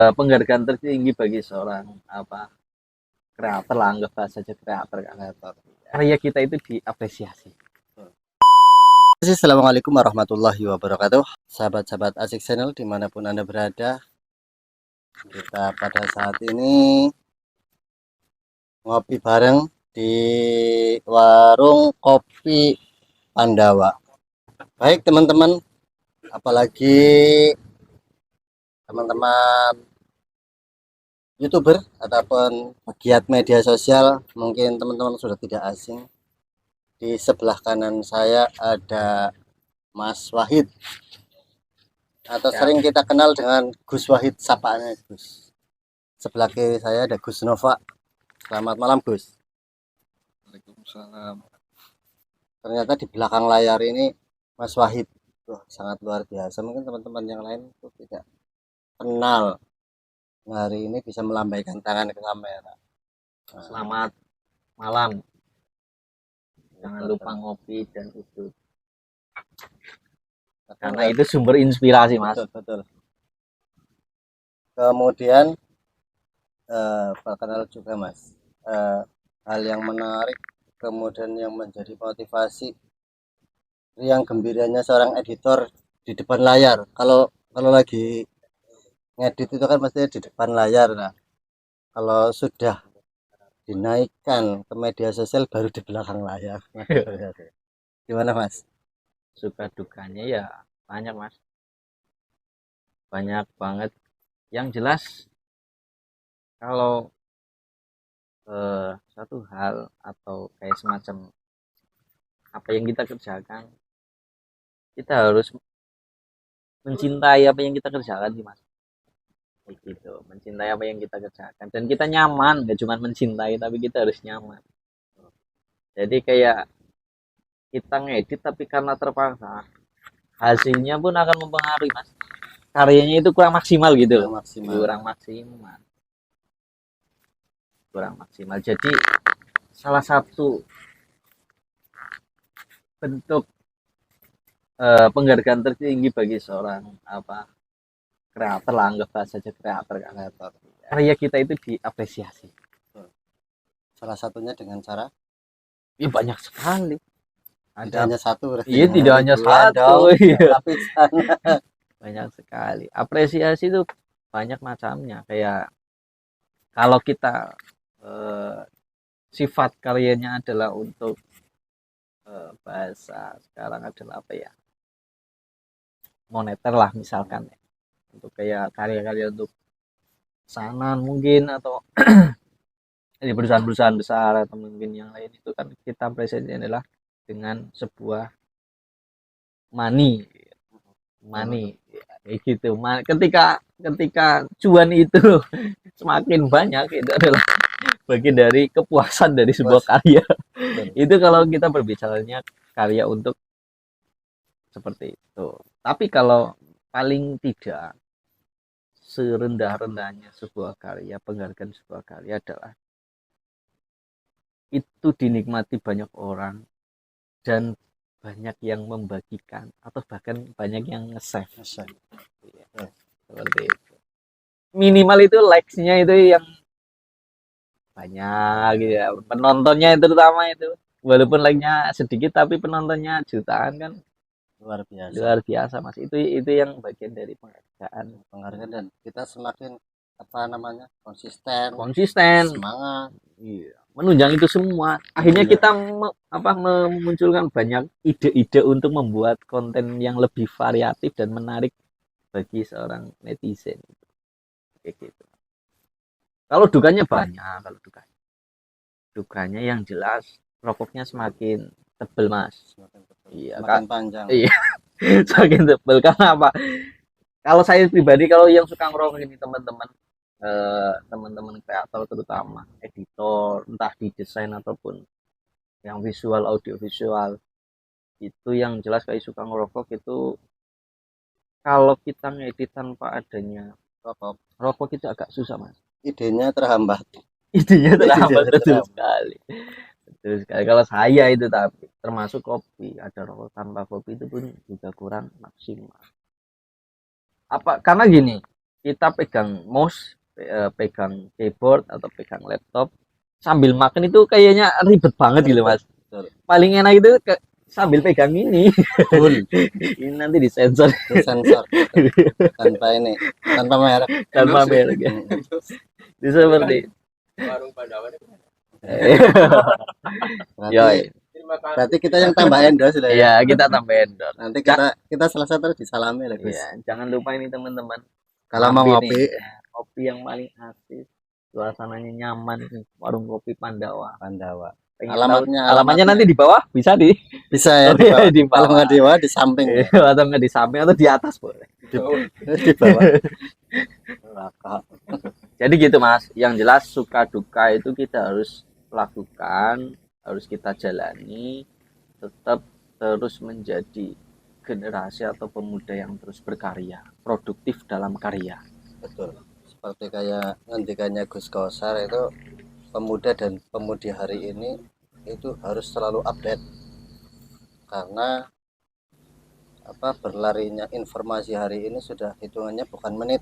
Penghargaan tertinggi bagi seorang kreator lah, anggap saja kreator. Karya kita itu diapresiasi. Assalamualaikum warahmatullahi wabarakatuh, sahabat-sahabat Asik Channel dimanapun Anda berada. Kita pada saat ini ngopi bareng di warung kopi Pandawa. Baik teman-teman, apalagi teman-teman YouTuber ataupun pegiat media sosial, mungkin teman-teman sudah tidak asing. Di sebelah kanan saya ada Mas Wahid, atau sering kita kenal dengan Gus Wahid, sapaannya Gus. Sebelah kiri saya ada Gus Nova. Selamat malam Gus. Waalaikumsalam. Ternyata di belakang layar ini Mas Wahid. Sangat luar biasa. Mungkin teman-teman yang lain itu tidak kenal. Hari ini bisa melambaikan tangan ke kamera. Selamat malam. Jangan lupa ngopi dan udut. Karena itu sumber inspirasi, Mas. Betul. Kemudian perkenal juga Mas, hal yang menarik kemudian yang menjadi motivasi yang gembiranya seorang editor di depan layar. Kalau lagi ngedit itu kan pasti di depan layar. Nah, kalau sudah dinaikkan ke media sosial baru di belakang layar. Gimana Mas? Suka dukanya ya banyak, Mas. Banyak banget. Yang jelas kalau satu hal atau kayak semacam apa yang kita kerjakan, kita harus mencintai apa yang kita kerjakan sih, Mas. Gitu, mencintai apa yang kita kerjakan dan kita nyaman, gak cuma mencintai tapi kita harus nyaman. Jadi kayak kita ngedit tapi karena terpaksa, hasilnya pun akan mempengaruhi, Mas. Karyanya itu kurang maksimal gitu loh. Kurang maksimal. Jadi salah satu bentuk penghargaan tertinggi bagi seorang kreator lah, anggap saja kreator. Karya kita itu diapresiasi. Salah satunya dengan cara Ya banyak sekali. tidak hanya satu. Iya, tidak hanya satu. Iya. Lapisan. Banyak sekali. Apresiasi itu banyak macamnya. Kayak kalau kita sifat karyanya adalah untuk bahasa sekarang adalah apa ya? Moneter lah misalkan ya. Untuk kayak karya-karya untuk pesanan mungkin atau di perusahaan-perusahaan besar atau mungkin yang lain, itu kan kita apresiasi adalah dengan sebuah money kayak gitu. Ketika cuan itu semakin banyak, itu adalah bagian dari kepuasan dari sebuah karya. Itu kalau kita berbicaranya karya untuk seperti itu. Tapi kalau paling tidak serendah-rendahnya sebuah karya, penghargaan sebuah karya adalah itu dinikmati banyak orang dan banyak yang membagikan atau bahkan banyak yang nge-save. Ya, seperti itu. Minimal itu likes-nya itu yang banyak gitu ya. Penontonnya itu terutama itu. Walaupun like-nya sedikit tapi penontonnya jutaan kan Luar biasa Mas. Itu yang bagian dari penghargaan dan kita semakin konsisten semangat. Iya, menunjang itu semua. Akhirnya kita memunculkan banyak ide-ide untuk membuat konten yang lebih variatif dan menarik bagi seorang netizen. Kayak gitu. Kalau dukanya banyak, dukanya yang jelas rokoknya semakin tebel, Mas. Iya, semakin panjang. Iya. Semakin tebel. Karena apa? Kalau saya pribadi, kalau yang suka ngerokok ini teman-teman kreator, terutama editor, entah di desain ataupun yang visual, audio visual, itu yang jelas kayak suka ngerokok itu, kalau kita ngedit tanpa adanya rokok itu agak susah, Mas. Idenya terhambat. Betul sekali. Kalau saya itu, tapi termasuk kopi, ada rokok tanpa kopi itu pun juga kurang maksimal. Karena gini, kita pegang mouse, pegang keyboard atau pegang laptop sambil makan itu kayaknya ribet banget gitu mas. Betul. Paling enak itu sambil pegang ini. Full Ini nanti disensor sensor tanpa ini, tanpa merek. tanpa merek ya. Itu seperti warung Pandawan itu. Berarti, Yoi. berarti kita yang tambah endorse lah ya. Ya kita tambah endorse. Nanti kita selesai terus disalami lah Gus. Ya, jangan lupa ini teman-teman. Kalau mau ngopi, nih, kopi yang paling asik, suasananya nyaman, warung kopi Pandawa. Pandawa. Pengen Alamatnya nanti di bawah bisa di bisa ya Oh, di bawah. di bawah. Kalau nggak di bawah di samping. atau nggak di samping atau di atas boleh. Di bawah. Raka. Jadi gitu mas. Yang jelas suka duka itu kita harus lakukan, harus kita jalani, tetap terus menjadi generasi atau pemuda yang terus berkarya, produktif dalam karya. Betul. Seperti kayak ngendikannya Gus Kausar itu, pemuda dan pemudi hari ini itu harus selalu update, karena berlarinya informasi hari ini sudah hitungannya bukan menit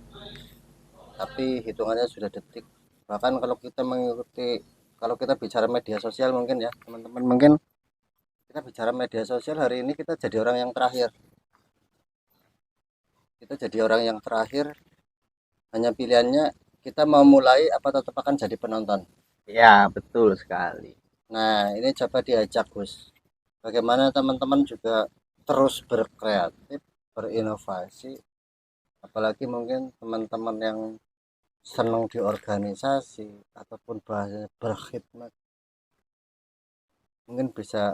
tapi hitungannya sudah detik. Bahkan kalau kita bicara media sosial mungkin ya teman-teman, mungkin kita bicara media sosial hari ini kita jadi orang yang terakhir, hanya pilihannya kita mau mulai apa tetap akan jadi penonton. Ya betul sekali. Nah ini coba diajak Gus, bagaimana teman-teman juga terus berkreatif, berinovasi, apalagi mungkin teman-teman yang senang di organisasi ataupun bahasanya berkhidmat, mungkin bisa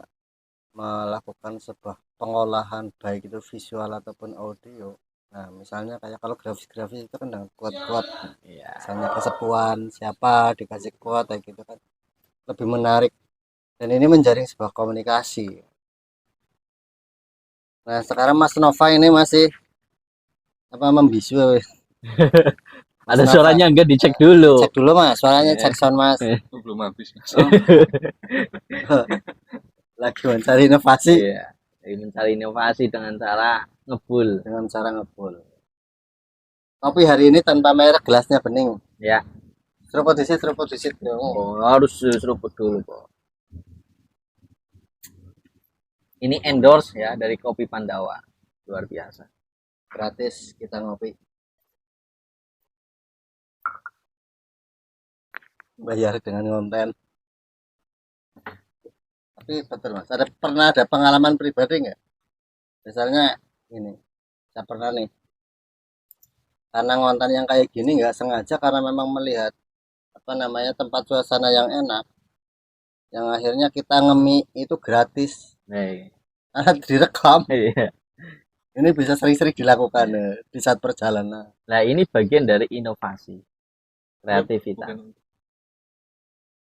melakukan sebuah pengolahan baik itu visual ataupun audio. Nah misalnya kayak kalau grafis-grafis itu kan dengan quote-quote, Ya. misalnya kesepuan siapa dikasih quote kayak gitu kan lebih menarik, dan ini menjaring sebuah komunikasi. Nah sekarang Mas Nova ini masih membisu. Ada suaranya enggak dicek dulu. Cek dulu Mas, suaranya cek sound Mas. Itu belum habis. Lagi mencari inovasi. Iya. Lagi mencari inovasi dengan cara ngebul. Kopi hari ini tanpa merek, gelasnya bening. Ya. Seruput disit. Oh, harus seruput dulu kok. Ini endorse ya dari Kopi Pandawa. Luar biasa. Gratis kita ngopi. Bayar dengan konten. Tapi betul Mas, pernah ada pengalaman pribadi nggak? Misalnya ini, saya pernah nih, karena ngonten yang kayak gini nggak sengaja, karena memang melihat tempat suasana yang enak, yang akhirnya kita ngemi itu gratis, karena direkam. Iya. Ini bisa sering-sering dilakukan di saat perjalanan. Nah ini bagian dari inovasi, kreativitas.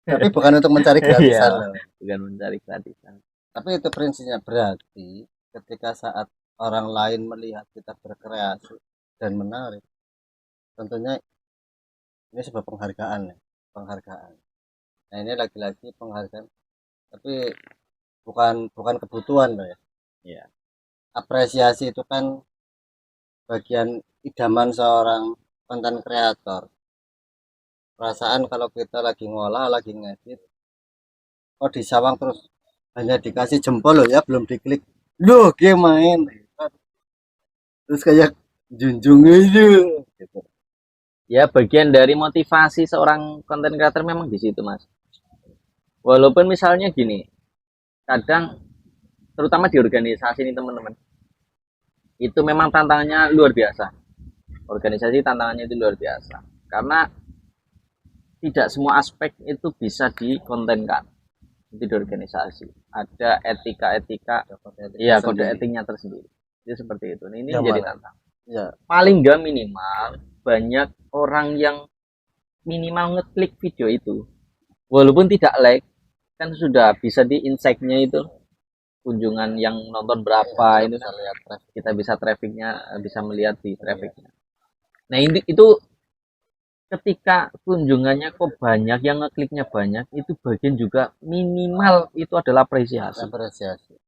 Tapi bukan untuk mencari gratisan. Bukan mencari gratisan. Tapi itu prinsipnya, berarti ketika saat orang lain melihat kita berkreasi dan menarik, tentunya ini sebuah penghargaan. Nah ini lagi-lagi penghargaan, tapi bukan kebutuhan loh ya. Iya. Apresiasi itu kan bagian idaman seorang konten kreator. Perasaan kalau kita lagi ngolah, lagi ngedit, kok disawang terus hanya dikasih jempol loh ya, belum diklik, loh dia main, terus kayak junjung itu gitu. Ya bagian dari motivasi seorang konten creator memang di situ mas. Walaupun misalnya gini, kadang terutama di organisasi ini teman-teman, itu memang tantangannya luar biasa. Organisasi tantangannya itu luar biasa karena tidak semua aspek itu bisa dikontenkan. Itu di organisasi ada etika-etika, iya kode etiknya tersendiri. Itu seperti itu. Ini ya, jadi tantangan. Ya. Paling nggak minimal banyak orang yang minimal ngeklik video itu, walaupun tidak like, kan sudah bisa di insight-nya itu kunjungan yang nonton berapa, ya, itu kan kita bisa trafficnya, bisa melihat di trafficnya. Nah itu ketika kunjungannya kok banyak, yang ngekliknya banyak, itu bagian juga minimal itu adalah apresiasi.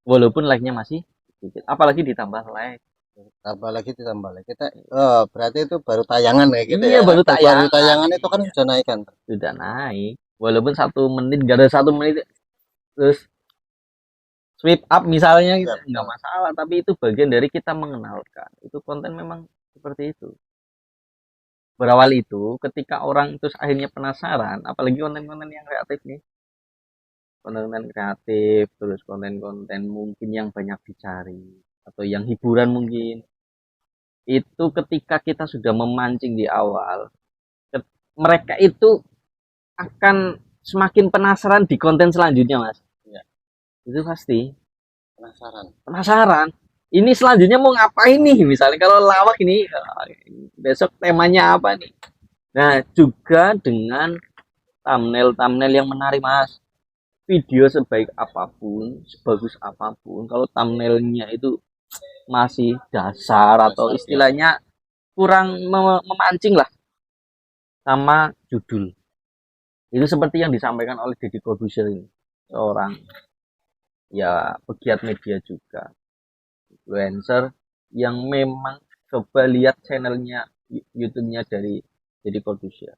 Walaupun like-nya masih sedikit, apalagi ditambah like. Ditambah lagi kita, oh, berarti itu baru tayangan kayak gitu Iya, ya. baru Baru tayangan. tayangan itu kan sudah naik kan. Sudah naik. Walaupun 1 menit, gak ada 1 menit terus sweep up misalnya gitu, Iya, nggak betul. masalah. Tapi itu bagian dari kita mengenalkan. Itu konten memang seperti itu. Berawal itu ketika orang terus akhirnya penasaran, apalagi konten-konten yang kreatif nih, konten-konten kreatif, terus konten-konten mungkin yang banyak dicari atau yang hiburan mungkin. Itu ketika kita sudah memancing di awal, mereka itu akan semakin penasaran di konten selanjutnya, Mas. Iya, Itu pasti penasaran. penasaran. Ini selanjutnya mau ngapain nih? Misalnya kalau lawak ini besok temanya apa nih? Nah, juga dengan thumbnail-thumbnail yang menarik, Mas. Video sebaik apapun, sebagus apapun, kalau thumbnailnya itu masih dasar atau Dasar biasa. istilahnya kurang memancing lah sama judul. Itu seperti yang disampaikan oleh Deddy Corbuzier ini, seorang ya pegiat media juga, influencer yang memang coba lihat channelnya YouTube-nya dari Deddy Corbuzier.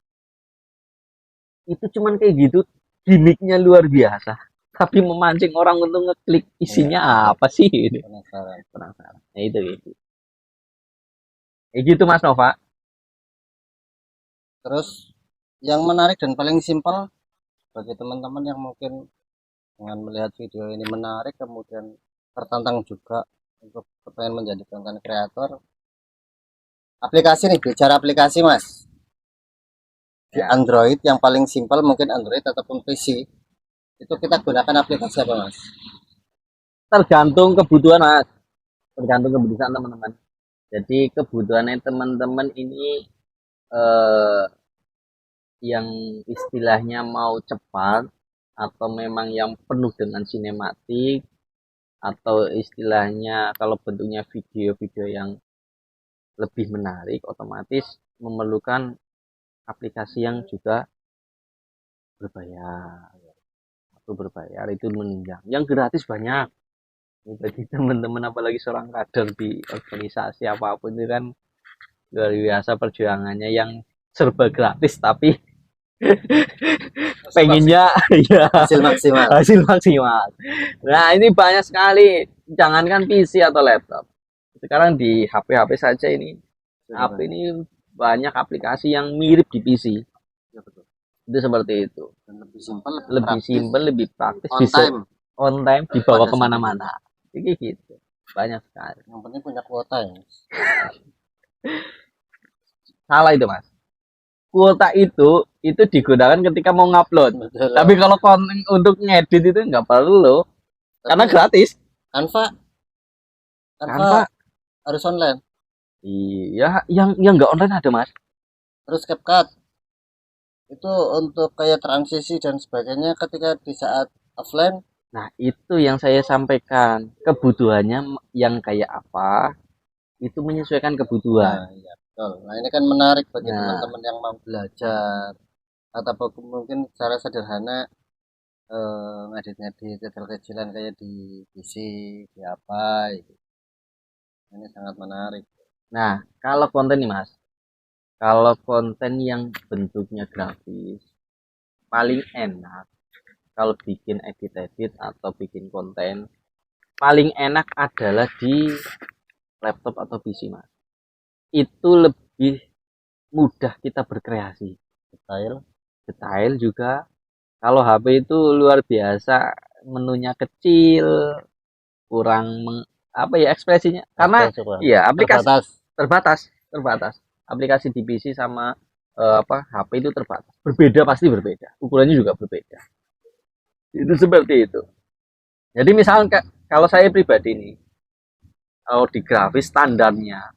Itu cuman kayak gitu, gimmicknya luar biasa. Tapi memancing orang untuk ngeklik isinya Iya, apa sih ini? penasaran. Penasaran. Nah, itu gitu. Kayak gitu Mas Nova. Terus yang menarik dan paling simpel bagi teman-teman yang mungkin dengan melihat video ini menarik kemudian tertantang juga untuk pengen menjadi konten kreator, aplikasi nih, bicara aplikasi Mas, di Ya, Android yang paling simpel mungkin Android ataupun PC, itu kita gunakan aplikasi apa Mas? tergantung kebutuhan Mas. Tergantung kebutuhan teman-teman. Jadi kebutuhannya teman-teman ini eh, yang istilahnya mau cepat atau memang yang penuh dengan sinematik atau istilahnya kalau bentuknya video-video yang lebih menarik otomatis memerlukan aplikasi yang juga berbayar atau berbayar itu menunjang yang gratis banyak. Ini bagi teman-teman apalagi seorang kader di organisasi apapun itu kan luar biasa perjuangannya yang serba gratis tapi pengennya ya Hasil maksimal. hasil maksimal. Nah ini banyak sekali, jangankan PC atau laptop, sekarang di HP-HP saja ini, HP ini banyak aplikasi yang mirip di PC. Ya, betul. Itu seperti itu, Dan lebih simpel, lebih simpel, lebih praktis, on bisa time. on time dibawa Pada saat kemana-mana. Jadi gitu, banyak sekali. yang penting punya kuota ya. Salah itu Mas, kuota itu digunakan ketika mau ngupload. Betul. Tapi kalau konten untuk ngedit itu nggak perlu loh, karena gratis. Canva Canva harus online. iya, yang nggak online ada Mas. Terus CapCut itu untuk kayak transisi dan sebagainya ketika di saat offline. Nah itu yang saya sampaikan, kebutuhannya yang kayak apa itu menyesuaikan kebutuhan. Nah, iya betul. Nah, ini kan menarik bagi Nah, teman-teman yang mau belajar atau mungkin secara sederhana ngedit-ngedit kecil-kecilan kayak di PC, di apa gitu. Ini sangat menarik. nah kalau konten nih Mas, kalau konten yang bentuknya grafis paling enak kalau bikin edit-edit atau bikin konten paling enak adalah di laptop atau PC Mas. Itu lebih mudah kita berkreasi. Detail juga. Kalau HP itu luar biasa, menunya kecil, kurang apa ya ekspresinya. Karena iya aplikasi terbatas. Aplikasi di PC sama apa HP itu terbatas. Berbeda pasti berbeda. Ukurannya juga berbeda. Itu seperti itu. Jadi misalnya kalau saya pribadi nih, kalau di grafis standarnya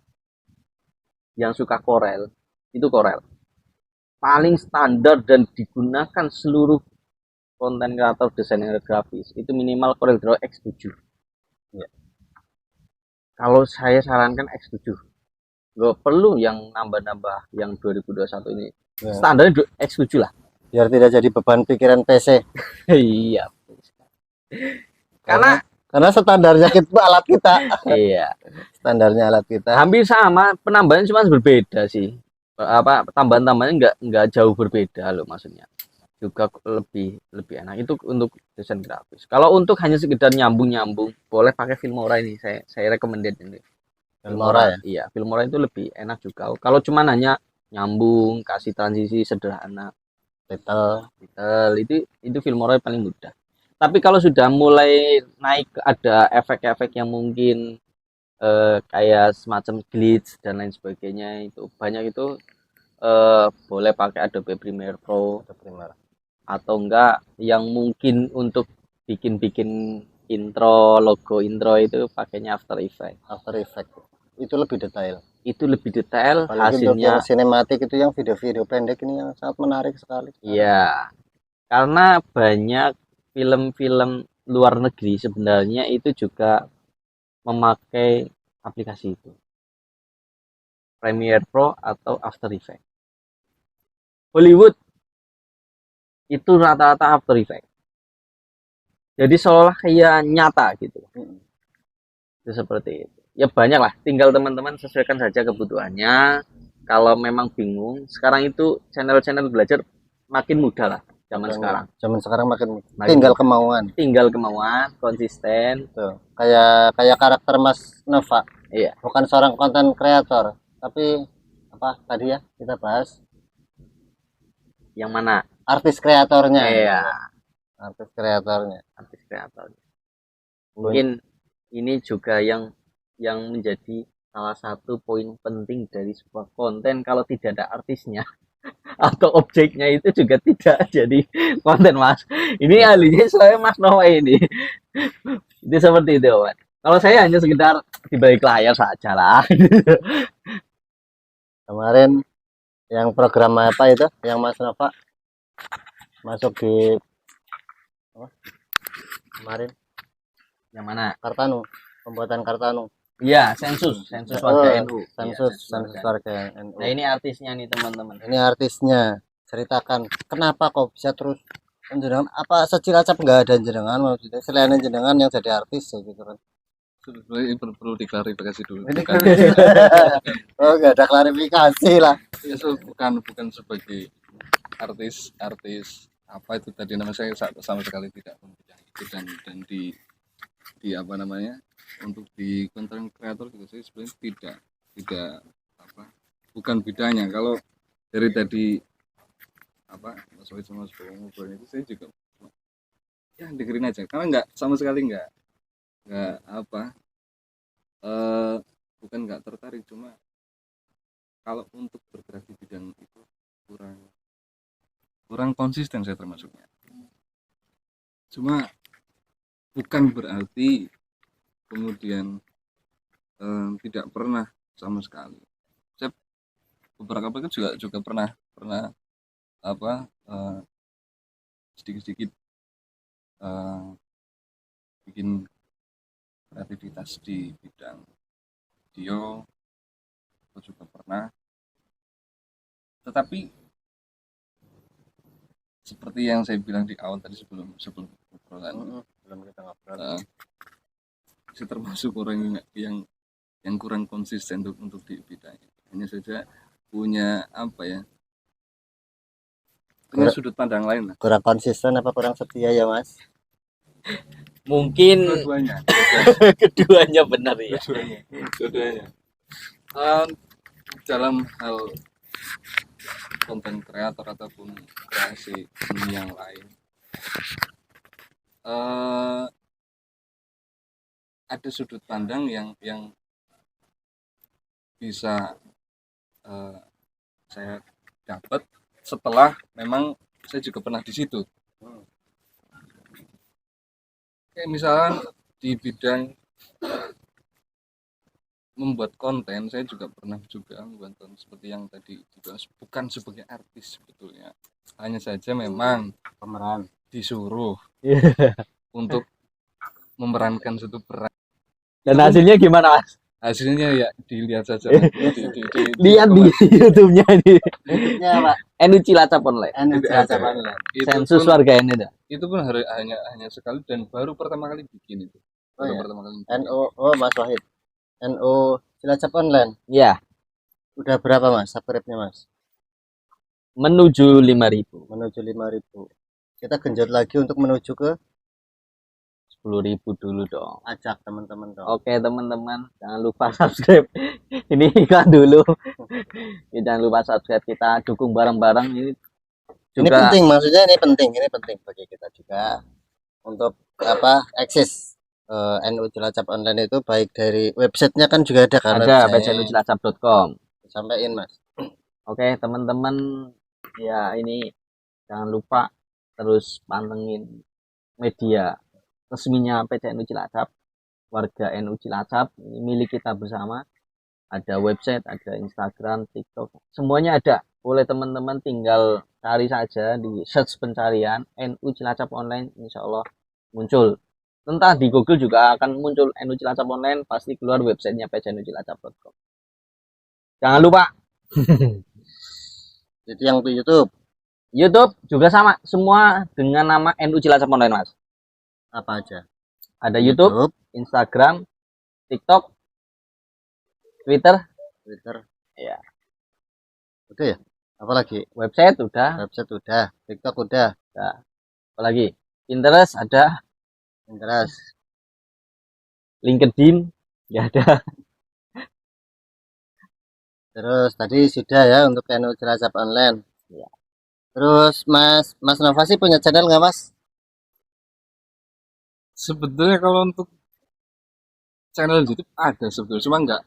yang suka Corel, itu Corel. Paling standar dan digunakan seluruh konten kreator desainer grafis itu minimal Corel Draw X7 ya. Kalau saya sarankan X7, nggak perlu yang nambah-nambah yang 2021 ini ya. Standarnya X7 lah biar tidak jadi beban pikiran PC. iya karena Karena standarnya kita alat kita. Iya, Standarnya alat kita. hampir sama, penambahannya cuma berbeda sih. Apa tambahan-tambahannya nggak jauh berbeda loh maksudnya. Juga lebih lebih enak itu untuk desain grafis. Kalau untuk hanya sekedar nyambung-nyambung, boleh pakai Filmora ini. Saya recommended ini. Filmora ya. Iya, Filmora itu lebih enak juga. Kalau cuma hanya nyambung, kasih transisi sederhana, Little. itu Filmora paling mudah. Tapi kalau sudah mulai naik ada efek-efek yang mungkin kayak semacam glitch dan lain sebagainya itu banyak itu boleh pakai Adobe Premiere Pro Atau Filmora. atau enggak yang mungkin untuk bikin-bikin intro, logo intro itu pakainya After Effects. After Effect. Itu lebih detail. Itu lebih detail Apalagi untuk yang hasilnya. sinematik itu yang video-video pendek ini yang sangat menarik sekali. Iya. Karena banyak film-film luar negeri sebenarnya itu juga memakai aplikasi itu. Premiere Pro atau After Effects. Hollywood itu rata-rata After Effects. Jadi seolah kayak nyata gitu. Itu seperti itu. Ya banyak lah, tinggal teman-teman sesuaikan saja kebutuhannya. Kalau memang bingung, sekarang itu channel-channel belajar makin mudah lah zaman sekarang. Zaman sekarang makin Makin tinggal mudah. kemauan. Tinggal kemauan, konsisten. Tuh. Kayak karakter Mas Nova. Iya. Bukan seorang konten kreator, tapi apa tadi ya kita bahas Yang mana? artis kreatornya. Iya, Artis kreatornya. artis kreator. Mungkin ini juga yang menjadi salah satu poin penting dari sebuah konten. Kalau tidak ada artisnya atau objeknya itu juga tidak jadi konten, Mas. Ini ahlinya saya Mas Noah ini. Itu seperti itu, Mas. Kalau saya hanya sekedar di balik layar saja lah. Kemarin yang program apa itu yang Mas Nova masuk di apa? Kemarin Yang mana? Kartanu, pembuatan Kartanu. Iya, sensus warga NU. Sensus Iya, warga NU. Nah, ini artisnya nih, teman-teman. Ini artisnya. Ceritakan kenapa kok bisa terus jenengan apa secilacap nggak ada jenengan maksudnya selain jenengan yang jadi artis ya gitu kan. Sebenarnya perlu diklarifikasi dulu. Ini Bukan, oh nggak ada klarifikasi lah. ya, bukan sebagai artis apa itu tadi nama saya sama sekali tidak membidangi itu dan di apa namanya untuk di konten kreator juga saya sebenarnya tidak apa bukan bidangnya. Kalau dari tadi apa Mas Wahid sama Mas Bowo ngobrol itu saya juga ya dengerin aja karena nggak sama sekali nggak apa bukan nggak tertarik, cuma kalau untuk bergerak di bidang itu kurang konsisten saya termasuknya. Cuma bukan berarti kemudian tidak pernah sama sekali. Saya beberapa kali juga pernah apa sedikit bikin kreativitas di bidang video, itu juga pernah. Tetapi seperti yang saya bilang di awal tadi sebelum obrolan, Belum kita ngobrol. saya termasuk orang yang kurang konsisten untuk di bidang ini. Hanya saja punya apa ya, punya sudut pandang lain lah. Kurang konsisten apa kurang setia ya Mas? Mungkin Dua-duanya. keduanya benar ya. Dua-duanya. Dalam hal konten kreator ataupun kreasi yang lain, ada sudut pandang yang bisa saya dapat setelah memang saya juga pernah di situ. Kayak misalnya di bidang membuat konten, saya juga pernah membuat konten seperti yang tadi dibahas, bukan sebagai artis sebetulnya. Hanya saja memang Pemeran disuruh untuk memerankan suatu peran. Dan hasilnya gimana, Mas? Hasilnya ya dilihat saja. Lihat di YouTube-nya ini. YouTube-nya Pak. NU Cilacap Online. Itu Sensus pun, warga NU. itu pun hanya sekali dan baru pertama kali bikin itu. Oh baru ya. pertama kali bikin. NU, oh Mas Wahid. NU Cilacap Online. Ya, Udah berapa Mas subscribe-nya Mas? menuju 5.000. Menuju 5.000. Kita genjot lagi untuk menuju ke 10.000 dulu dong. ajak teman-teman dong. Oke teman-teman, jangan lupa subscribe. Ini iklan dulu. Jangan lupa subscribe, kita dukung bareng-bareng. Ini Ini juga penting, maksudnya ini penting bagi kita juga untuk apa akses NU Cilacap Online itu, baik dari websitenya kan juga ada kan, ada website. pcnucilacap.com. Sampaikan Mas. Oke teman-teman, ya ini jangan lupa terus pantengin media resminya PCNU Cilacap, warga NU Cilacap, ini milik kita bersama. Ada website, ada Instagram, TikTok, semuanya ada. Boleh teman-teman tinggal cari saja di search pencarian NU Cilacap Online, insya Allah muncul. Entah di Google juga akan muncul NU Cilacap Online, pasti keluar websitenya pcnucilacap.com. Jangan lupa Jadi yang di YouTube YouTube juga sama, semua dengan nama NU Cilacap Online Mas. apa aja? Ada YouTube, Instagram, TikTok, Twitter, ya. Udah ya? Apalagi? Website udah, Website udah, TikTok udah, apalagi Pinterest ada, Pinterest. LinkedIn nggak ada. Terus tadi sudah ya untuk NU Cilacap Online. Ya. Terus Mas Nova sih punya channel nggak Mas? Sebetulnya kalau untuk channel YouTube ada sebetulnya, cuma nggak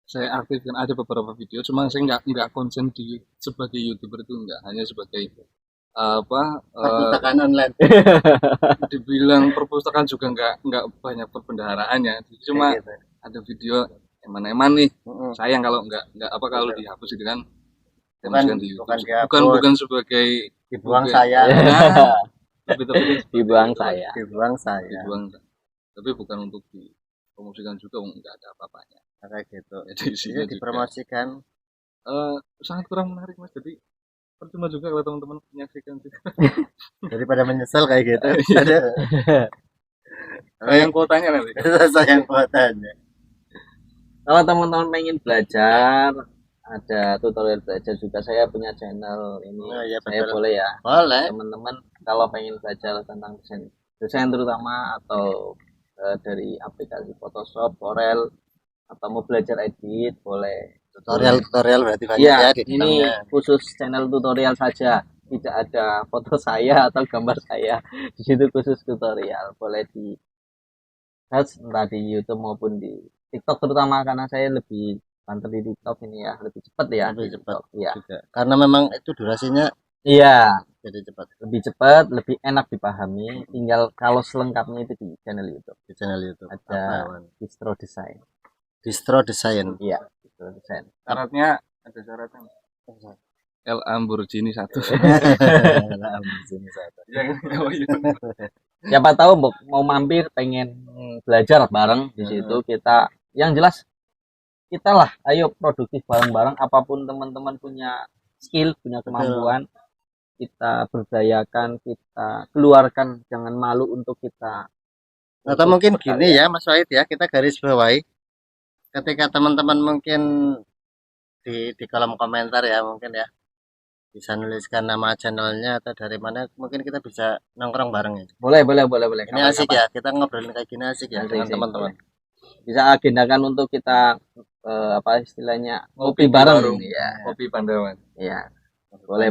saya aktifkan. Ada beberapa video, cuma saya nggak konsen di sebagai YouTuber, itu nggak, hanya sebagai Perpustakaan online. dibilang perpustakaan juga nggak banyak perbendaharaannya, cuma Kayak gitu. ada video eman-eman nih. Mm-mm. Sayang kalau nggak apa kalau dihapus gitu kan, dimasukkan di YouTube. bukan dihapus. Bukan sebagai Dibuang sebagai- saya. Nah, tapi Dibuang saya. Dibuang saya. dibuang, tapi bukan untuk dipromosikan juga, nggak ada apa-apanya. Kayak gitu. Jadi Ini isinya juga dipromosikan. sangat kurang menarik Mas, jadi percuma juga kalau teman-teman menyaksikan sih. Daripada menyesal kayak gitu. Iya. Ada Sayang kuotanya nanti. sayang kuotanya. Kalau teman-teman pengen belajar, ada tutorial belajar juga, saya punya channel ini. Oh, iya, Saya betul. boleh ya, Boleh. teman-teman kalau pengen belajar tentang desain terutama, atau dari aplikasi Photoshop, Corel, atau mau belajar edit, boleh. Tutorial berarti banyak Iya, ya di ini dalamnya. khusus channel tutorial saja, tidak ada foto saya atau gambar saya. Di situ khusus tutorial, boleh di search entah di YouTube maupun di TikTok terutama, karena saya lebih banter di TikTok ini ya, lebih cepat ya. Lebih di cepat. TikTok. Iya. Juga. Karena memang itu durasinya Iya, jadi cepat lebih cepat, lebih enak dipahami. Tinggal kalau selengkapnya itu di channel YouTube. di channel YouTube. Ada Apa, Wan? Distro Design. Distro Design. Iya, Distro Design. Syaratnya ada syaratnya. L Lamborghini 1. Siapa tahu mau mampir pengen belajar bareng di situ, kita yang jelas kita lah, ayo produktif bareng-bareng. Apapun teman-teman punya skill, punya kemampuan, kita berdayakan, kita keluarkan, jangan malu untuk kita. Atau mungkin gini ya Mas Wahid ya, kita garis bawahi ketika teman-teman mungkin di kolom komentar ya, mungkin ya bisa nuliskan nama channelnya atau dari mana, mungkin kita bisa nongkrong bareng ya. Boleh. Ini asik ya, kita ngobrolin kayak gini asik ya Asik, dengan asik. teman-teman. Bisa agendakan untuk kita apa istilahnya, Ngopi ngopi di bareng. warung. Iya, Kopi Pandawan. iya. Boleh.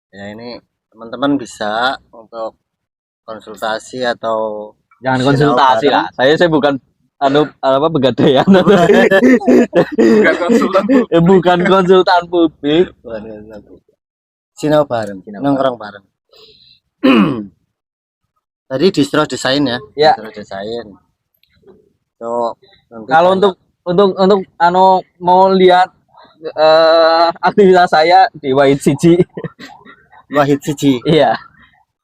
Ya ini teman-teman bisa untuk konsultasi atau Jangan Sinau konsultasi bareng. lah. Saya bukan pegadaian. Bukan konsultan. Bukan konsultan publik. sinau bareng, Sinau nongkrong bareng. Tadi Distro Design ya. Ya. Distro Design. So, Kalau untuk mau lihat aktivitas saya di Wahid Siji. Wahid Siji. Iya.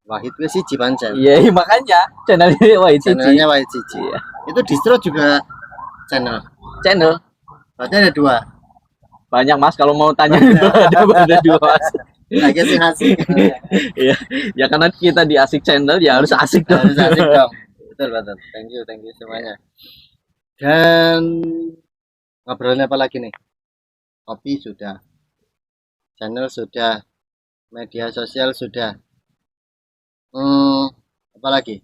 Wahid itu Siji pancen. Iya, makanya channel ini Wahid Siji. Channelnya Wahid Siji. Iya. Itu Distro juga channel. Channel Berarti ada dua. banyak Mas, kalau mau tanya itu ada dua Mas. Lagi asik. Iya. Ya karena kita di Asik Channel ya harus asik dong. Harus asik dong. betul. Thank you semuanya. Dan ngobrolnya apa lagi nih? Kopi sudah, channel sudah, media sosial sudah. Apa lagi?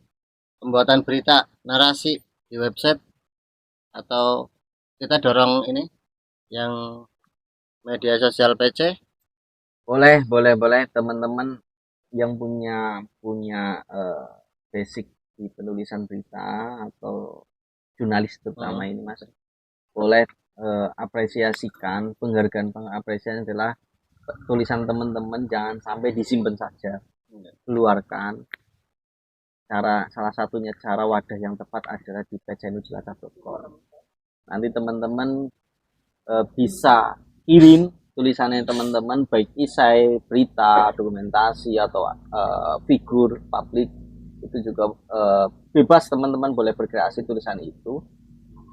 Pembuatan berita, narasi di website, atau kita dorong ini yang media sosial PC. Boleh teman-teman yang punya basic di penulisan berita atau jurnalis terutama ini Mas, boleh apresiasikan. Pengapresiasian adalah tulisan teman-teman jangan sampai disimpan saja, keluarkan. Salah satunya cara wadah yang tepat adalah di pjnucilacap.com. Nanti teman-teman bisa kirim tulisannya teman-teman, baik isai, berita, dokumentasi, atau figur publik, itu juga bebas, teman-teman boleh berkreasi tulisan itu,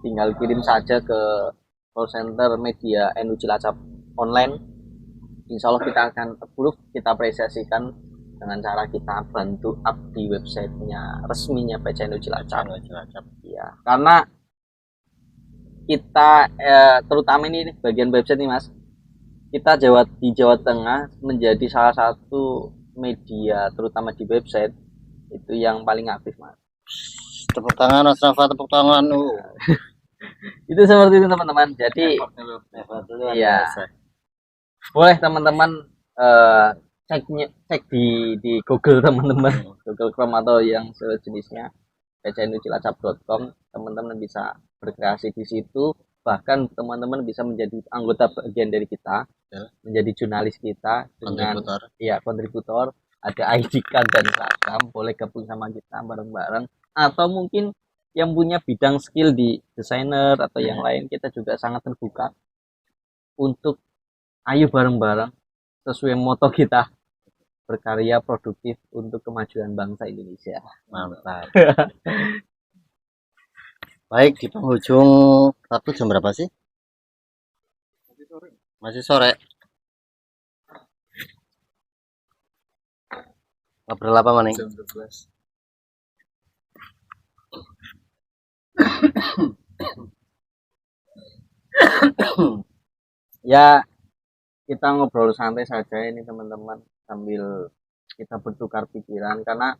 tinggal kirim saja ke call center media NU Cilacap online. Insya Allah kita akan approve, kita apresiasikan dengan cara kita bantu up di websitenya resminya PCNU Cilacap. Ya, karena kita terutama ini bagian website nih Mas, kita di Jawa Tengah menjadi salah satu media terutama di website itu yang paling aktif Mas. Tepuk tangan Mas Rafa, tepuk tangan. Itu seperti itu teman-teman. Jadi iya, boleh teman-teman cek di Google teman-teman, Google Chrome atau yang sejenisnya, pcnucilacap.com. Teman-teman bisa berkreasi di situ, bahkan teman-teman bisa menjadi anggota bagian dari kita, menjadi jurnalis kita dengan kontributor, ada ID card dan seragam, boleh gabung sama kita bareng-bareng. Atau mungkin yang punya bidang skill di desainer atau yang lain, kita juga sangat terbuka untuk ayo bareng-bareng sesuai moto kita, berkarya produktif untuk kemajuan bangsa Indonesia. Mantap. Baik, di penghujung waktu jam berapa sih? Masih sore. Ngobrol apa maning? Jam 12. Ya, kita ngobrol santai saja ini teman-teman, sambil kita bertukar pikiran, karena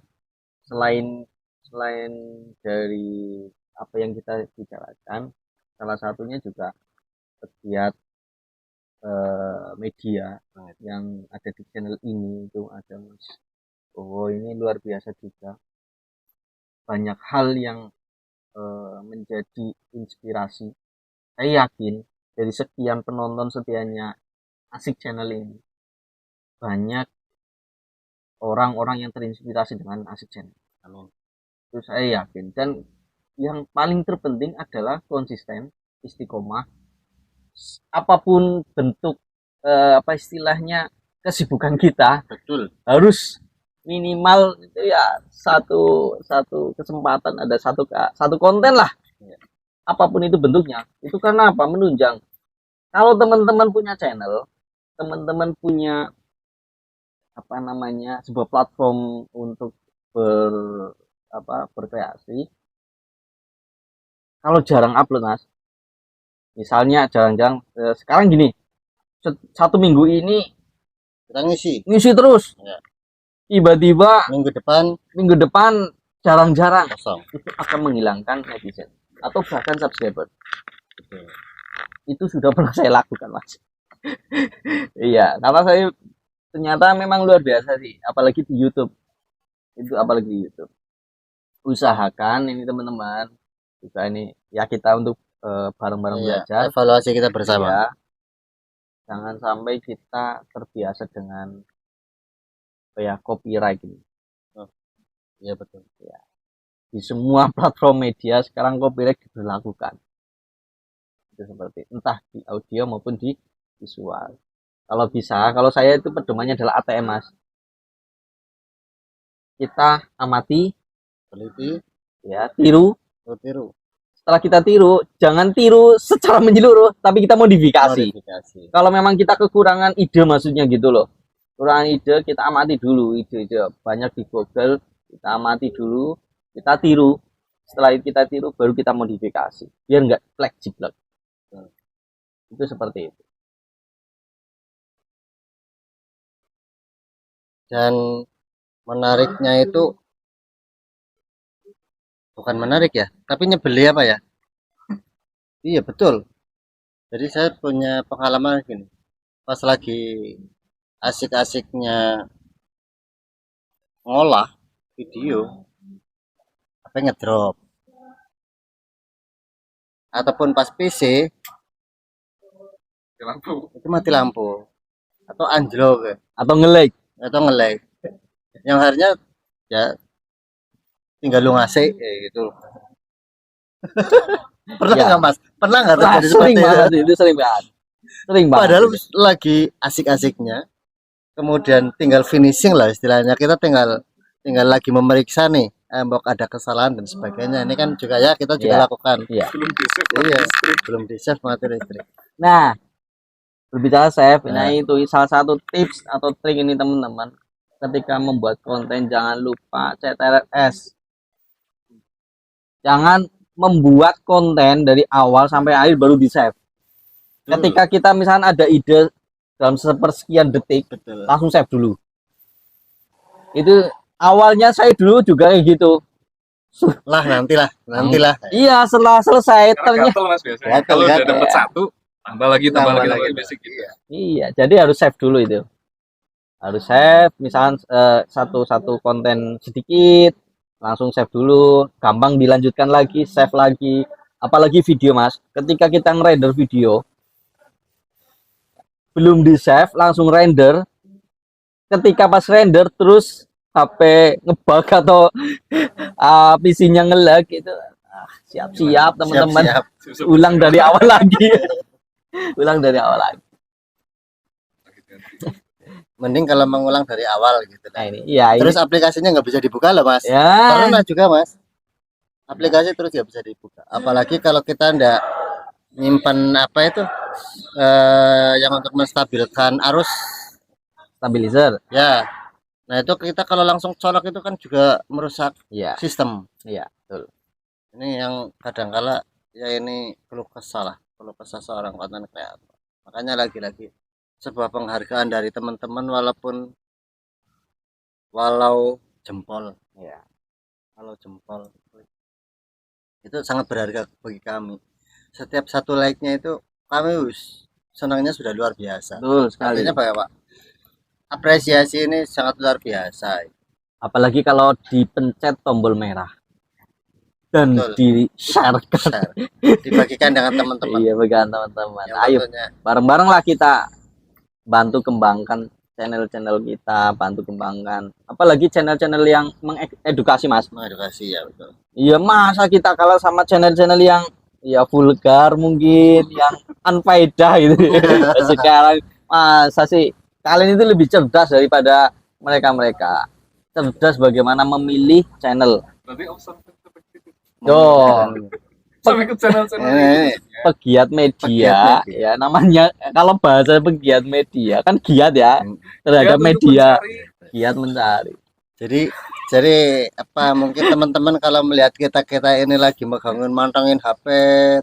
selain dari apa yang kita bicarakan, salah satunya juga pegiat media yang ada di channel ini itu ada Mas Bowo. Ini luar biasa juga, banyak hal yang menjadi inspirasi. Saya yakin dari sekian penonton setianya Asik channel ini, banyak orang-orang yang terinspirasi dengan Asik channel. Amin. Itu saya yakin. Dan yang paling terpenting adalah konsisten, istiqomah. Apapun bentuk apa istilahnya kesibukan kita, Betul. harus minimal itu ya satu kesempatan, ada satu konten lah, apapun itu bentuknya. Itu karena apa? Menunjang. Kalau teman-teman punya channel, teman-teman punya apa namanya sebuah platform untuk berkreasi, kalau jarang upload Mas, misalnya jarang-jarang sekarang gini, satu minggu ini Kita ngisi terus, ya. Tiba-tiba minggu depan jarang-jarang, kosong. itu akan menghilangkan netizen atau bahkan subscriber. Betul. Itu sudah pernah saya lakukan Mas. Iya, karena saya ternyata memang luar biasa sih, apalagi di YouTube. Usahakan ini teman-teman, juga ini ya kita untuk bareng-bareng belajar, evaluasi kita bersama. Ya, jangan sampai kita terbiasa dengan copyright ini. Iya betul. Ya. Di semua platform media sekarang copyright diberlakukan. Itu seperti entah di audio maupun di visual. Kalau saya itu pedomannya adalah ATM Mas. Kita amati, teliti, ya, tiru. Setelah kita tiru, jangan tiru secara menyeluruh, tapi kita modifikasi. Kalau memang kita kekurangan ide, maksudnya gitu loh. Kekurangan ide, kita amati dulu ide banyak di Google, kita amati dulu, kita tiru. setelah kita tiru baru kita modifikasi biar nggak plek jiplek. Itu seperti itu. Dan menariknya itu bukan menarik ya, tapi nyebeli apa ya? Iya betul. Jadi saya punya pengalaman gini, pas lagi asik-asiknya ngolah video, apa ngedrop, ataupun pas PC Di lampu. itu mati lampu atau anjlok ya, Atau nge-lag. atau nge-lag. Yang harusnya ya tinggal lu ngasih kayak gitu. Pernah Ya. nggak mas? Pernah nggak Wah, terjadi sering seperti banget itu? itu, sering banget. Sering banget. Padahal lagi asik-asiknya, kemudian tinggal finishing lah istilahnya. Kita tinggal tinggal lagi memeriksa nih, mbok ada kesalahan dan sebagainya. Ini kan juga ya kita juga Iya. lakukan. Iya. Belum di-save Iya, listrik. belum di save mati listrik. Nah, berbicara save, nah Nah. itu salah satu tips atau trik ini teman-teman. Ketika membuat konten jangan lupa CTRL-S. Jangan membuat konten dari awal sampai akhir baru di save. Ketika kita misalnya ada ide dalam sepersekian detik, Betul. langsung save dulu. Itu awalnya saya dulu juga kayak gitu. Lah nantilah. Iya, setelah selesai Karena ternyata gatel mas biasanya. Gatel, Kalau udah gatel, dapet ya. satu, tambah lagi, Tambah lagi. basic gitu. iya, jadi harus save dulu itu. Harus save, misalnya satu konten sedikit, langsung save dulu, gampang dilanjutkan lagi, save lagi. Apalagi video mas, ketika kita ngerender video, belum di save, langsung render. Ketika pas render terus HP ngebug atau PC-nya nge-lag itu, siap-siap teman-teman, Siap-siap. ulang dari awal lagi. Ulang dari awal lagi. Mending kalau mengulang dari awal gitu. Nah ini, iya ini. Terus aplikasinya nggak bisa dibuka loh mas. Ya, Pernah juga mas. Aplikasi terus nggak bisa dibuka. Apalagi kalau kita ndak nyimpan apa itu yang untuk menstabilkan arus stabilizer. ya. Nah itu kita kalau langsung colok itu kan juga merusak Iya, sistem. iya, betul. Ini yang kadangkala ya ini keluh kesah seorang konten kreator. Makanya lagi-lagi sebuah penghargaan dari teman-teman walau jempol Iya. walau jempol itu sangat berharga bagi kami. Setiap satu like-nya itu kami senangnya sudah luar biasa. Betul sekali. Artinya Pak, apresiasi ini sangat luar biasa. Apalagi kalau dipencet tombol merah dan Betul. di-share. Share. Dibagikan dengan teman-teman. Iya, bagi teman-teman. Yang Ayo tentunya bareng-bareng lah kita bantu kembangkan channel-channel kita, bantu kembangkan. Apalagi channel-channel yang mengedukasi mas. mengedukasi ya betul. Iya, masa kita kalah sama channel-channel yang ya vulgar mungkin, yang unfaedah gitu. Sekarang masa sih kalian itu lebih cerdas daripada mereka-mereka. Cerdas bagaimana memilih channel. Berarti option seperti itu. Yo, Sampai ke channel-channel Ini pegiat media, Pegiat ya namanya kalau bahasa pegiat media kan giat ya terhadap Giat untuk media, mencari. giat mencari. jadi apa mungkin teman-teman kalau melihat kita ini lagi mantengin HP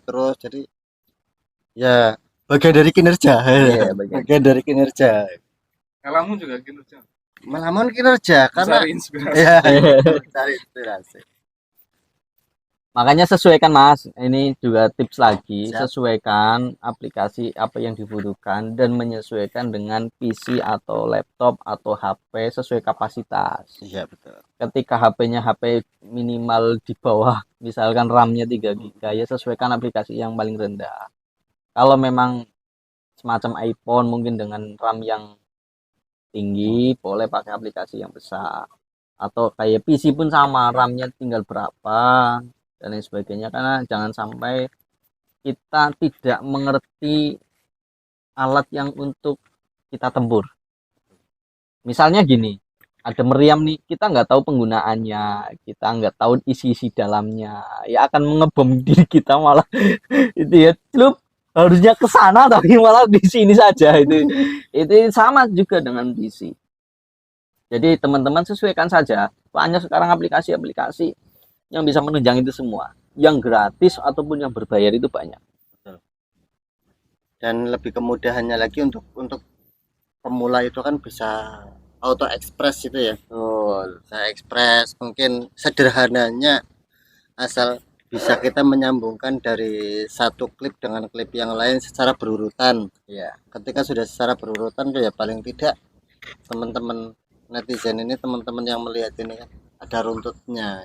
terus jadi ya bagian dari kinerja. Iya, bagian. Bagian dari kinerja. Kalamu juga kinerja. Melamun kinerja karena Cari inspirasi. ya cari inspirasi. Makanya sesuaikan mas, ini juga tips lagi, Siap. sesuaikan aplikasi apa yang dibutuhkan dan menyesuaikan dengan PC atau laptop atau HP sesuai kapasitas. Iya betul. Ketika HP-nya HP minimal di bawah, misalkan RAM-nya 3 GB, ya sesuaikan aplikasi yang paling rendah. Kalau memang semacam iPhone mungkin dengan RAM yang tinggi, boleh pakai aplikasi yang besar. Atau kayak PC pun sama, RAM-nya tinggal berapa dan lain sebagainya, karena jangan sampai kita tidak mengerti alat yang untuk kita tempur. Misalnya gini, ada meriam nih, kita nggak tahu penggunaannya, kita nggak tahu isi-isi dalamnya, ya akan mengebom diri kita malah. Itu ya, celup, harusnya ke sana tapi malah di sini saja. Itu sama juga dengan PC. Jadi teman-teman sesuaikan saja, banyak sekarang aplikasi-aplikasi yang bisa menunjang itu semua. Yang gratis ataupun yang berbayar itu banyak. Dan lebih kemudahannya lagi untuk pemula itu kan bisa auto express itu ya. Bisa express, mungkin sederhananya asal bisa kita menyambungkan dari satu klip dengan klip yang lain secara berurutan. Iya. Ketika sudah secara berurutan ya paling tidak teman-teman netizen ini, teman-teman yang melihat ini kan ada runtutnya.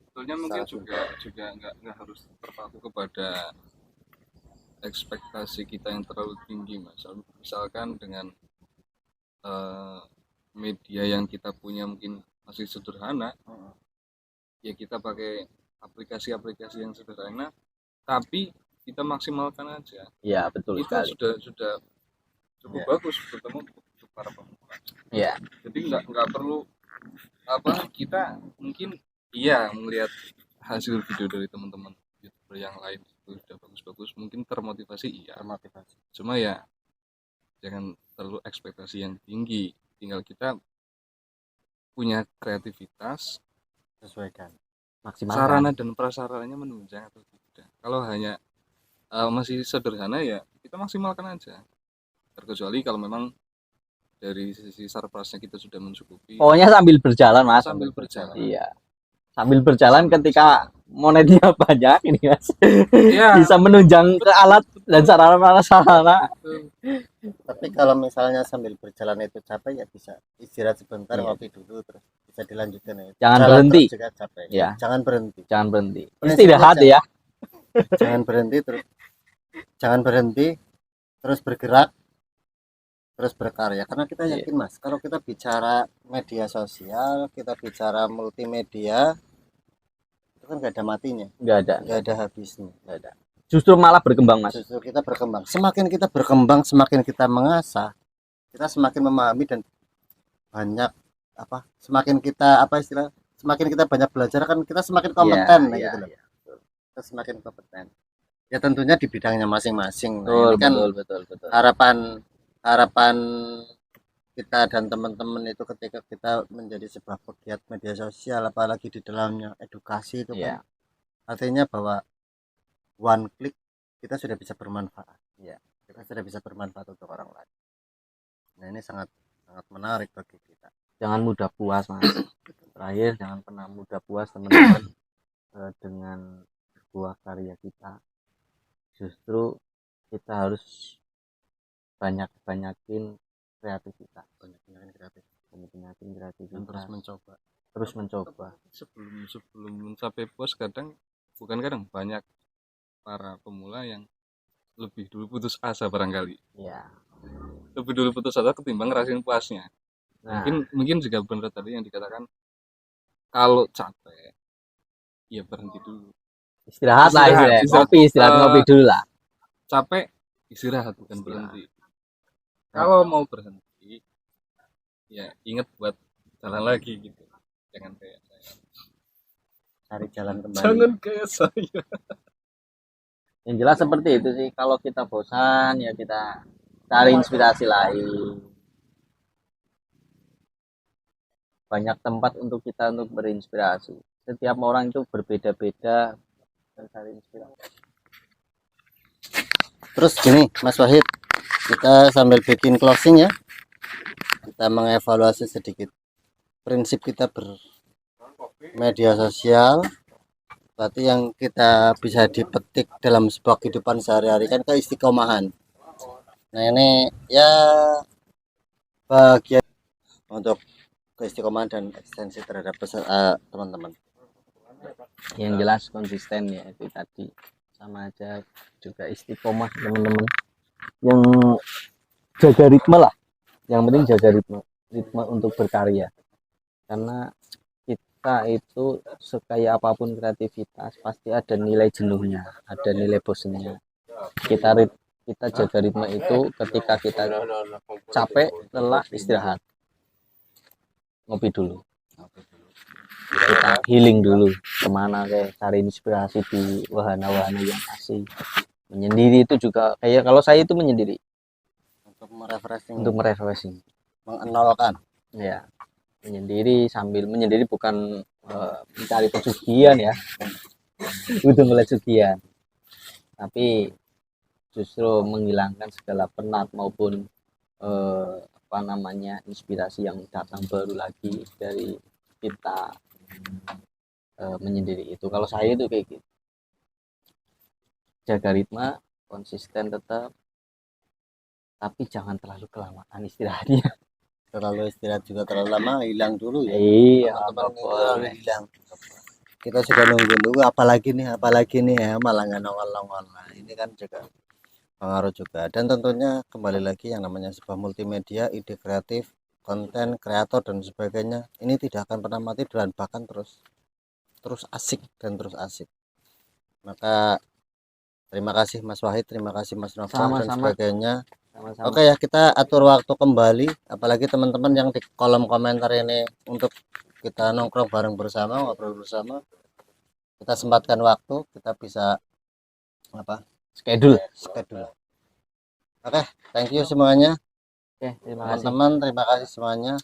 Sebetulnya mungkin juga nggak harus terpaku kepada ekspektasi kita yang terlalu tinggi, Mas. Misalkan dengan media yang kita punya mungkin masih sederhana, ya kita pakai aplikasi-aplikasi yang sederhana, tapi kita maksimalkan aja. Iya, betul Itu sekali. sudah cukup bagus terutama untuk para pemula. Iya. Jadi nggak perlu kita mungkin melihat hasil video dari teman-teman YouTuber yang lain itu sudah bagus-bagus, mungkin termotivasi cuma ya jangan terlalu ekspektasi yang tinggi, tinggal kita punya kreativitas, Sesuaikan. Maksimalkan. sarana dan prasarananya menunjang atau tidak. Kalau hanya masih sederhana ya kita maksimalkan aja, terkecuali kalau memang dari sisi sarprasnya kita sudah mencukupi. Pokoknya sambil berjalan, Mas. Sambil berjalan. Iya. Sambil berjalan ketika monetnya banyak ini, Mas. Iya. Bisa menunjang ke alat dan sarana-sarana. Tapi kalau misalnya sambil berjalan itu capek ya bisa istirahat sebentar, Iya. ngopi dulu terus bisa dilanjutkan ya. Jangan Jalan berhenti. terus juga capek. Ya. Jangan berhenti. Jangan berhenti. Prinsipnya Istirahat ya. Jangan berhenti terus. Jangan berhenti terus bergerak terus berkarya, karena kita Iya. yakin Mas, kalau kita bicara media sosial, kita bicara multimedia, itu kan nggak ada matinya, Nggak ada. habisnya. Nggak ada. Justru malah berkembang, Mas. Justru kita berkembang. Semakin kita berkembang, semakin kita mengasah, kita semakin memahami dan banyak semakin kita semakin kita banyak belajar kan kita semakin kompeten gitu loh. Kita semakin kompeten. Ya tentunya di bidangnya masing-masing. Nah, ini kan betul. harapan kita dan teman-teman itu ketika kita menjadi sebuah pegiat media sosial, apalagi di dalamnya edukasi itu kan artinya bahwa one click kita sudah bisa bermanfaat. Kita sudah bisa bermanfaat untuk orang lain. Nah, ini sangat menarik bagi kita. Jangan mudah puas, Mas. Terakhir, jangan pernah mudah puas teman-teman dengan sebuah karya kita. Justru kita harus banyakin kreativitas, banyakin kreativitas, terus mencoba. Sebelum mencapai puas banyak para pemula yang lebih dulu putus asa barangkali. Iya. Lebih dulu putus asa ketimbang ngerasain puasnya. Nah, mungkin juga benar tadi yang dikatakan, kalau capek ya berhenti dulu. Istirahat ngopi dulu lah. Capek istirahat bukan berhenti. Kalau mau berhenti ya ingat buat jalan lagi gitu. Jangan kayak saya. Cari jalan kembali. Jangan kayak saya. Yang jelas seperti itu sih. Kalau kita bosan ya kita cari inspirasi lain. Banyak tempat untuk kita untuk berinspirasi. Setiap orang itu berbeda-beda dan cari inspirasi. Terus gini Mas Wahid, kita sambil bikin closing ya, kita mengevaluasi sedikit prinsip kita bermedia sosial. Berarti yang kita bisa dipetik dalam sebuah kehidupan sehari-hari kan keistiqomahan. Nah, ini ya bagian untuk keistiqomahan dan eksistensi terhadap teman-teman. Yang jelas konsisten ya, itu tadi sama aja juga istiqomah teman-teman. Yang jaga ritme lah, yang penting jaga ritme untuk berkarya, karena kita itu sekaya apapun kreativitas pasti ada nilai jenuhnya, ada nilai bosannya. Kita jaga ritme itu ketika kita capek, lelah, istirahat, ngopi dulu, kita healing dulu, kemana kayak cari inspirasi di wahana-wahana yang asik. Menyendiri itu juga kayak, kalau saya itu menyendiri untuk merefreshing, mengenalkan ya. Menyendiri, sambil menyendiri bukan mencari pesugihan ya, udah mulai sugihan, tapi justru menghilangkan segala penat maupun apa namanya inspirasi yang datang baru lagi dari kita menyendiri itu. Kalau saya itu kayak gitu, jaga ritme, konsisten tetap, tapi jangan terlalu kelamaan istirahatnya. Terlalu istirahat juga terlalu lama hilang dulu ya. Iya, Teman-teman nggak itu terlalu boleh. hilang. Kita sudah nunggu apalagi nih ya, malah nggak nongol-nongol. Nah, ini kan juga pengaruh juga. Dan tentunya kembali lagi yang namanya sebuah multimedia, ide kreatif, konten kreator dan sebagainya, ini tidak akan pernah mati dan bahkan terus terus asik dan terus asik. Maka terima kasih Mas Wahid, terima kasih Mas Nova dan Sama-sama, sebagainya. sama-sama. Oke ya, kita atur waktu kembali, apalagi teman-teman yang di kolom komentar ini untuk kita nongkrong bareng bersama, ngobrol bersama. Kita sempatkan waktu, kita bisa apa? Schedule. Schedule. Oke, thank you semuanya. Oke, terima kasih. Teman-teman, terima kasih semuanya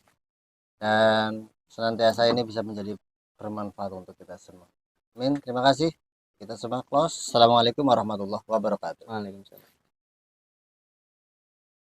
dan senantiasa ini bisa menjadi bermanfaat untuk kita semua. Amin. Terima kasih. Kita semua close. Assalamualaikum warahmatullahi wabarakatuh. Waalaikumsalam.